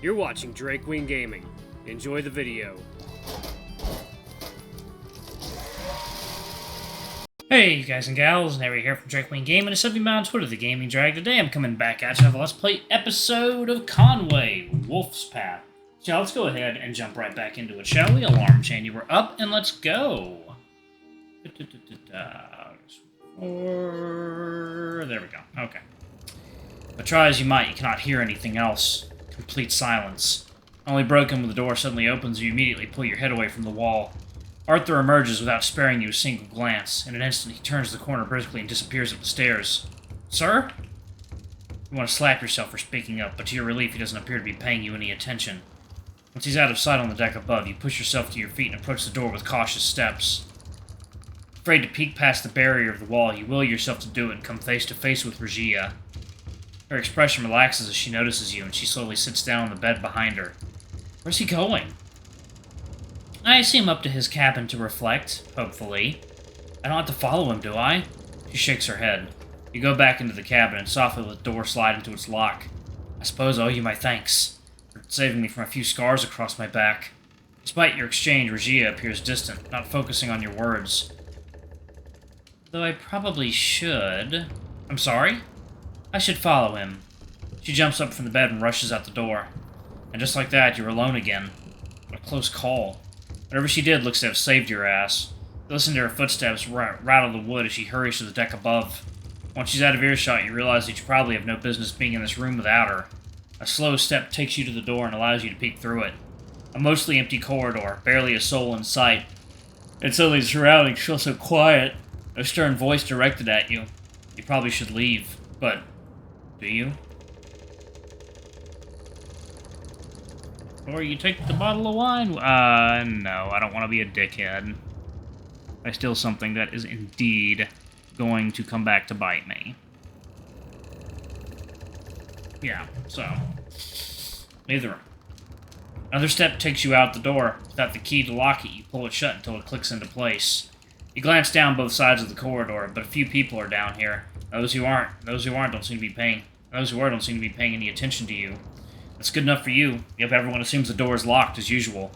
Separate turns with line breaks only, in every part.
You're watching Drake Wing Gaming. Enjoy the video.
Hey guys and gals, Nary here from Drake Wing Gaming, and sub me on Twitter, The Gaming Drag. Today I'm coming back at you with a Let's Play episode of Conway, Wolf's Path. So let's go ahead and jump right back into it, shall we? Alarm chain, you were up, and let's go. There we go, okay. But try as you might, you cannot hear anything else. Complete silence. Only broken when the door suddenly opens and you immediately pull your head away from the wall. Arthur emerges without sparing you a single glance. In an instant, he turns the corner briskly and disappears up the stairs. Sir? You want to slap yourself for speaking up, but to your relief, he doesn't appear to be paying you any attention. Once he's out of sight on the deck above, you push yourself to your feet and approach the door with cautious steps. Afraid to peek past the barrier of the wall, you will yourself to do it and come face to face with Regia. Her expression relaxes as she notices you, and she slowly sits down on the bed behind her. Where's he going? I see him up to his cabin to reflect, hopefully. I don't have to follow him, do I? She shakes her head. You go back into the cabin and softly let the door slide into its lock. I suppose I owe you my thanks for saving me from a few scars across my back. Despite your exchange, Regia appears distant, not focusing on your words. Though I probably should... I'm sorry? I should follow him. She jumps up from the bed and rushes out the door. And just like that, you're alone again. What a close call. Whatever she did looks to have saved your ass. You listen to her footsteps rattle the wood as she hurries to the deck above. Once she's out of earshot, you realize that you probably have no business being in this room without her. A slow step takes you to the door and allows you to peek through it. A mostly empty corridor, barely a soul in sight. And suddenly the surroundings feel so quiet. A stern voice directed at you. You probably should leave, but... do you? Or you take the bottle of wine? No, I don't want to be a dickhead. I steal something that is indeed going to come back to bite me. Yeah, so... leave the room. Another step takes you out the door. Without the key to lock it, you pull it shut until it clicks into place. You glance down both sides of the corridor, but a few people are down here. Those who are don't seem to be paying any attention to you. That's good enough for you. Yep, everyone assumes the door is locked as usual.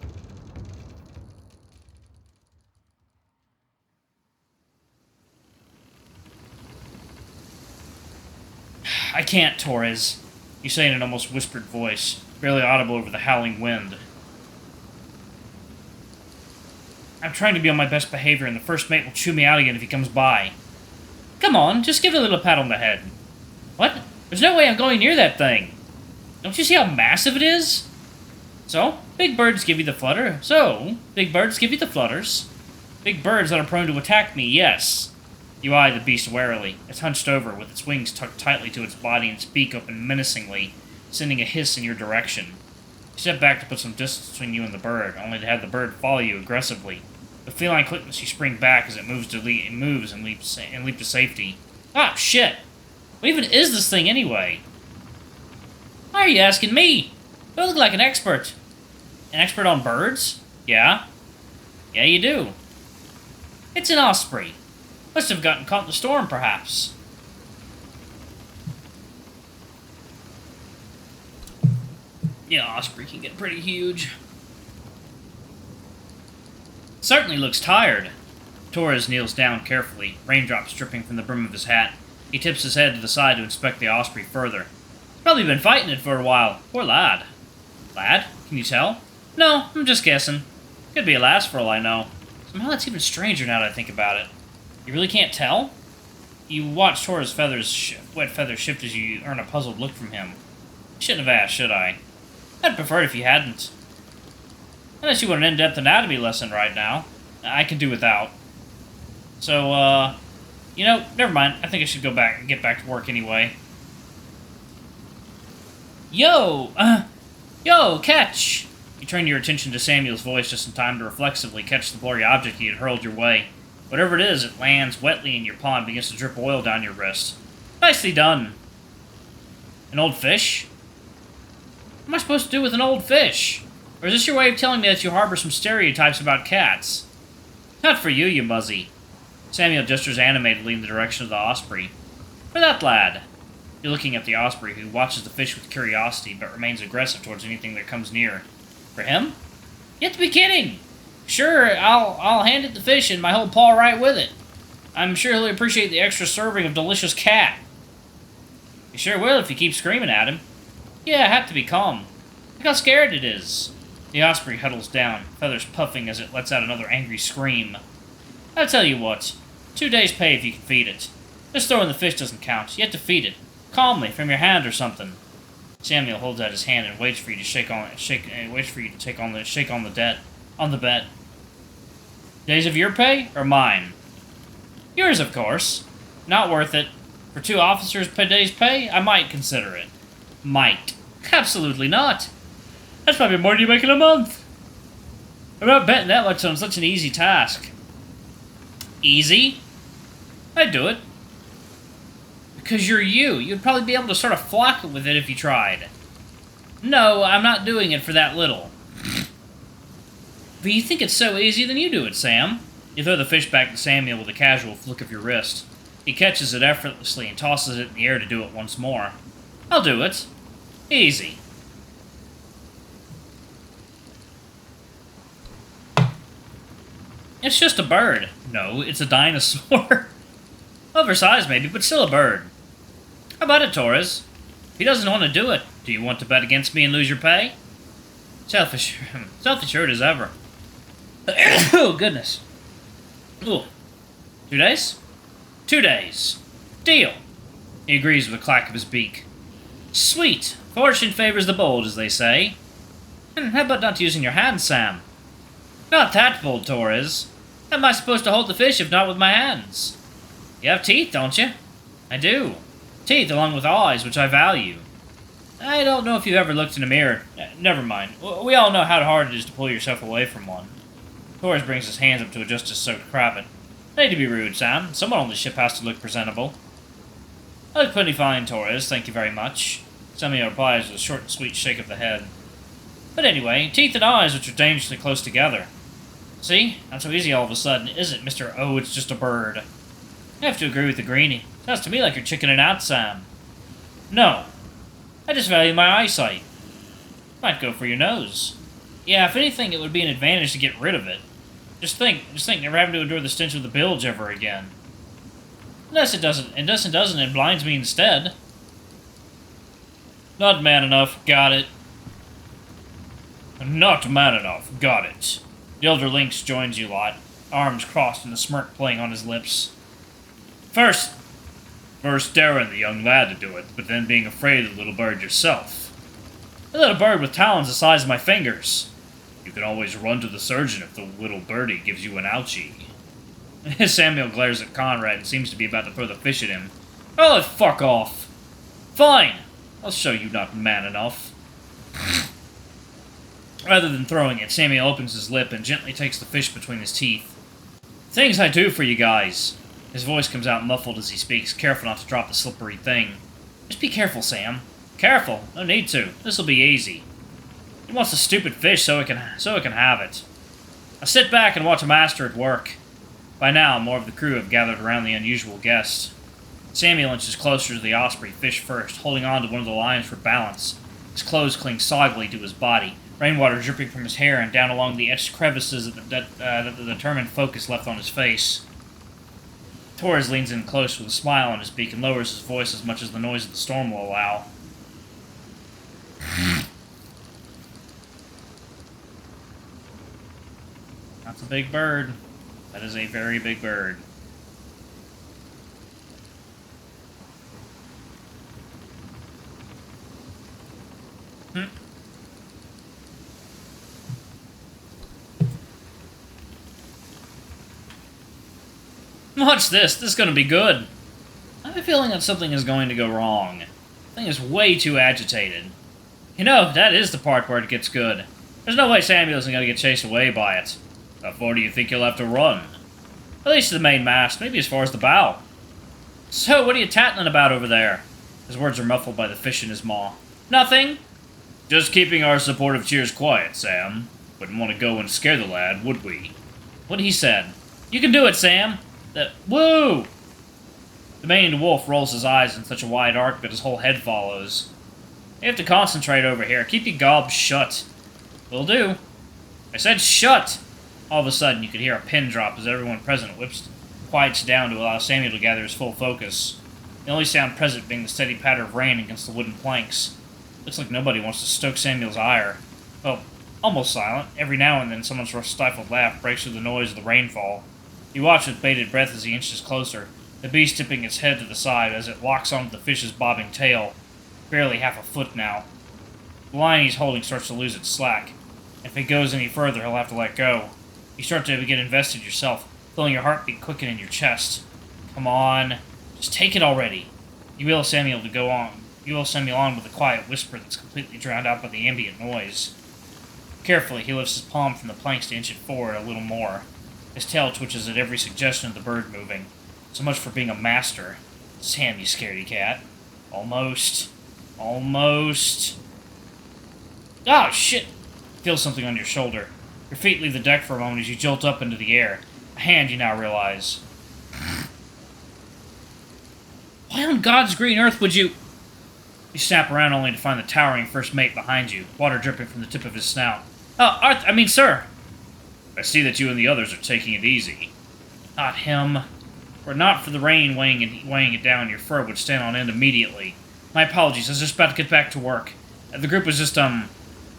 I can't, Torres. You say in an almost whispered voice, barely audible over the howling wind. I'm trying to be on my best behavior, and the first mate will chew me out again if he comes by. Come on, just give it a little pat on the head. What? There's no way I'm going near that thing. Don't you see how massive it is? So, big birds give you the flutter. Big birds flutters. Big birds that are prone to attack me, yes. You eye the beast warily. It's hunched over, with its wings tucked tightly to its body and its beak open menacingly, sending a hiss in your direction. You step back to put some distance between you and the bird, only to have the bird follow you aggressively. With feline quickness, you spring back as it moves and leap to safety. Ah, shit! What even is this thing anyway? Why are you asking me? You look like an expert. An expert on birds? Yeah. Yeah, you do. It's an osprey. Must have gotten caught in the storm, perhaps. Yeah, osprey can get pretty huge. Certainly looks tired. Torres kneels down carefully, raindrops dripping from the brim of his hat. He tips his head to the side to inspect the osprey further. Probably been fighting it for a while. Poor lad. Lad? Can you tell? No, I'm just guessing. Could be a lass for all I know. Somehow that's even stranger now that I think about it. You really can't tell? You watch Torres' wet feathers shift as you earn a puzzled look from him. Shouldn't have asked, should I? I'd prefer it if you hadn't. Unless you want an in-depth anatomy lesson right now. I can do without. So, you know, never mind. I think I should go back and get back to work anyway. Yo, catch! You turn your attention to Samuel's voice just in time to reflexively catch the blurry object he had hurled your way. Whatever it is, it lands wetly in your paw and begins to drip oil down your wrist. Nicely done. An old fish? What am I supposed to do with an old fish? Or is this your way of telling me that you harbor some stereotypes about cats? Not for you, you muzzy. Samuel gestures animatedly in the direction of the osprey. For that lad. You're looking at the osprey, who watches the fish with curiosity, but remains aggressive towards anything that comes near. For him? You have to be kidding! Sure, I'll hand it the fish and my whole paw right with it. I'm sure he'll appreciate the extra serving of delicious cat. You sure will if you keep screaming at him. Yeah, I have to be calm. Look how scared it is. The osprey huddles down, feathers puffing as it lets out another angry scream. I'll tell you what. 2 days' pay if you can feed it. Just throwing the fish doesn't count. You have to feed it. Calmly, from your hand or something. Samuel holds out his hand and waits for you to shake on the bet. Days of your pay or mine? Yours, of course. Not worth it. For 2 officers' per day's pay, I might consider it. Might. Absolutely not. That's probably more than you make in a month. I'm not betting that much on such an easy task. Easy? I'd do it. Because you're you. You'd probably be able to sort of flock it with it if you tried. No, I'm not doing it for that little. But you think it's so easy, then you do it, Sam. You throw the fish back to Samuel with a casual flick of your wrist. He catches it effortlessly and tosses it in the air to do it once more. I'll do it. Easy. It's just a bird. No, it's a dinosaur. Oversized maybe, but still a bird. How about it, Torres? If he doesn't want to do it, do you want to bet against me and lose your pay? Self-assured as ever. Oh, goodness. Ooh. 2 days? 2 days. Deal. He agrees with a clack of his beak. Sweet. Fortune favors the bold, as they say. How about not using your hands, Sam? Not that bold, Torres. How am I supposed to hold the fish if not with my hands? You have teeth, don't you? I do. Teeth along with eyes, which I value. I don't know if you've ever looked in a mirror. Never mind. We all know how hard it is to pull yourself away from one. Torres brings his hands up to adjust his soaked cravat. I hate to be rude, Sam. Someone on the ship has to look presentable. I look pretty fine, Torres. Thank you very much. Samuel replies with a short and sweet shake of the head. But anyway, teeth and eyes which are dangerously close together. See? Not so easy all of a sudden, is it, Mr. Oh, it's just a bird? I have to agree with the greenie. Sounds to me like you're chickening out, Sam. No. I just value my eyesight. Might go for your nose. Yeah, if anything, it would be an advantage to get rid of it. Just think, never having to endure the stench of the bilge ever again. Unless it doesn't, it blinds me instead. Not man enough, got it. Not man enough, got it. The elder Lynx joins you lot, arms crossed and a smirk playing on his lips. First daring the young lad to do it, but then being afraid of the little bird yourself. A little bird with talons the size of my fingers. You can always run to the surgeon if the little birdie gives you an ouchie. Samuel glares at Conrad and seems to be about to throw the fish at him. Oh, fuck off. Fine. I'll show you not man enough. Rather than throwing it, Samuel opens his lip and gently takes the fish between his teeth. Things I do for you guys. His voice comes out muffled as he speaks, careful not to drop the slippery thing. Just be careful, Sam. Careful. No need to. This'll be easy. He wants the stupid fish so it can have it. I sit back and watch a master at work. By now, more of the crew have gathered around the unusual guest. Samuel inches closer to the osprey, fish first, holding on to one of the lines for balance. His clothes cling soggily to his body, rainwater dripping from his hair and down along the etched crevices that the determined focus left on his face. Torres leans in close with a smile on his beak and lowers his voice as much as the noise of the storm will allow. That's a big bird. That is a very big bird. Watch this. This is going to be good. I have a feeling that something is going to go wrong. The thing is way too agitated. You know, that is the part where it gets good. There's no way Samuel isn't going to get chased away by it. How far do you think you'll have to run? At least to the main mast, maybe as far as the bow. So, what are you tattling about over there? His words are muffled by the fish in his maw. Nothing. Just keeping our supportive cheers quiet, Sam. Wouldn't want to go and scare the lad, would we? What he said. You can do it, Sam. Woo! The maned wolf rolls his eyes in such a wide arc that his whole head follows. You have to concentrate over here. Keep your gob shut. Will do. I said shut! All of a sudden, you could hear a pin drop as everyone present quiets down to allow Samuel to gather his full focus. The only sound present being the steady patter of rain against the wooden planks. Looks like nobody wants to stoke Samuel's ire. Well, almost silent. Every now and then, someone's stifled laugh breaks through the noise of the rainfall. You watch with bated breath as he inches closer, the beast tipping its head to the side as it locks onto the fish's bobbing tail. Barely half a foot now. The line he's holding starts to lose its slack. If it goes any further, he'll have to let go. You start to get invested yourself, feeling your heartbeat quicken in your chest. Come on, just take it already. You will Samuel on with a quiet whisper that's completely drowned out by the ambient noise. Carefully, he lifts his palm from the planks to inch it forward a little more. His tail twitches at every suggestion of the bird moving. So much for being a master. Sam, you scaredy cat. Almost. Almost. Oh, shit! Feel something on your shoulder. Your feet leave the deck for a moment as you jolt up into the air. A hand, you now realize. Why on God's green earth would you... You snap around only to find the towering first mate behind you, water dripping from the tip of his snout. Oh, sir! I see that you and the others are taking it easy. Not him. Were it not for the rain weighing it down, your fur would stand on end immediately. My apologies, I was just about to get back to work. The group was just,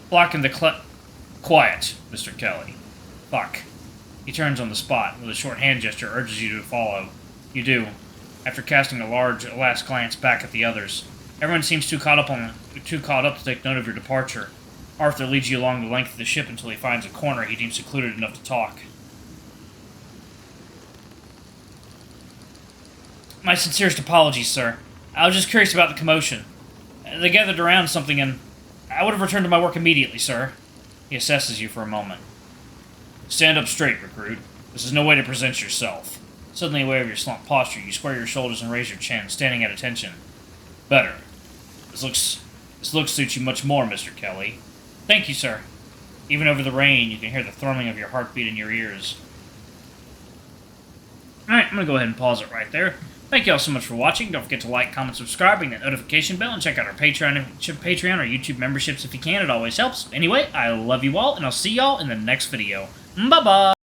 blocking the Quiet, Mr. Kelly. Fuck. He turns on the spot, and with a short hand gesture urges you to follow. You do, after casting a last glance back at the others. Everyone seems too caught up to take note of your departure. Arthur leads you along the length of the ship until he finds a corner he deems secluded enough to talk. My sincerest apologies, sir. I was just curious about the commotion. They gathered around something, and I would have returned to my work immediately, sir. He assesses you for a moment. Stand up straight, recruit. This is no way to present yourself. Suddenly aware of your slumped posture, you square your shoulders and raise your chin, standing at attention. Better. This look suits you much more, Mr. Kelly. Thank you, sir. Even over the rain, you can hear the thrumming of your heartbeat in your ears. Alright, I'm going to go ahead and pause it right there. Thank you all so much for watching. Don't forget to like, comment, subscribe, ring that notification bell, and check out our Patreon or YouTube memberships if you can. It always helps. Anyway, I love you all, and I'll see y'all in the next video. Bye-bye!